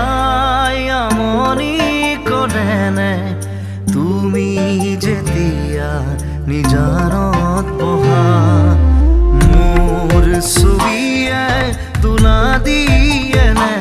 চাই আমনি কৰেনে তুমি যেতিয়া নিজানত বহা মোৰ ছবিয়ে তোলা দিয়েনে